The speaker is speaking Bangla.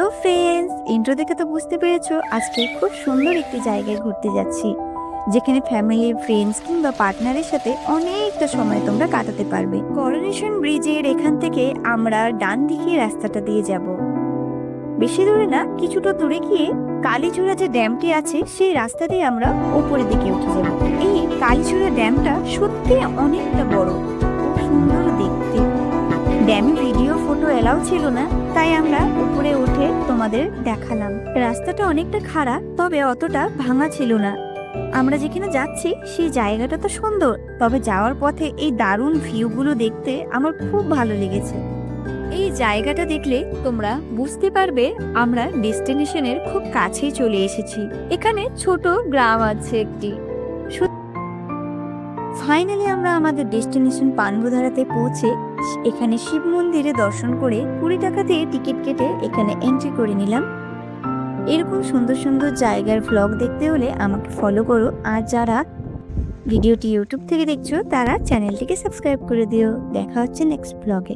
হ্যালো ফ্রেন্ডস, ইন্ট্রো দেখে তো বুঝতে পেরেছো আজকে খুব সুন্দর একটি জায়গায় ঘুরতে যাচ্ছি, যেখানে ফ্যামিলি, ফ্রেন্ডস কিংবা পার্টনারের সাথে অনেকটা সময় তোমরা কাটাতে পারবে। করোনেশন ব্রিজের এখান থেকে আমরা ডান দিকে রাস্তাটা দিয়ে যাব। বেশি দূরে না, কিছুটা দূরে গিয়ে কালীচূড়া যে ড্যামটি আছে সেই রাস্তা দিয়ে আমরা উপরের দিকে উঠে যাব। এই কালীচূড়া ড্যামটা সত্যি অনেকটা বড়, খুব সুন্দর দেখতে। ড্যামে ভিডিও ফটো এলাও ছিল না, তাই আমরা উপরে উঠে তোমাদের দেখালাম। রাস্তাটা অনেকটা খারাপ, তবে অতটা ভাঙা ছিল না। আমরা যেখানে যাচ্ছি সেই জায়গাটা তো সুন্দর, তবে যাওয়ার পথে এই দারুণ ভিউগুলো দেখতে আমার খুব ভালো লেগেছে। এই জায়গাটা দেখলে তোমরা বুঝতে পারবে আমরা ডেস্টিনেশনের খুব কাছেই চলে এসেছি। এখানে ছোট গ্রাম আছে একটি। ফাইনালি আমরা আমাদের ডেস্টিনেশন পান্বধারাতে পৌঁছে এখানে শিব মন্দিরে দর্শন করে 20 টাকা দিয়ে টিকিট কেটে এখানে এন্ট্রি করে নিলাম। এরকম সুন্দর সুন্দর জায়গার ভ্লগ দেখতে হলে আমাকে ফলো করো, আর যারা ভিডিওটি ইউটিউব থেকে দেখছো তারা চ্যানেলটিকে সাবস্ক্রাইব করে দিও। দেখা হচ্ছে নেক্সট ভ্লগে।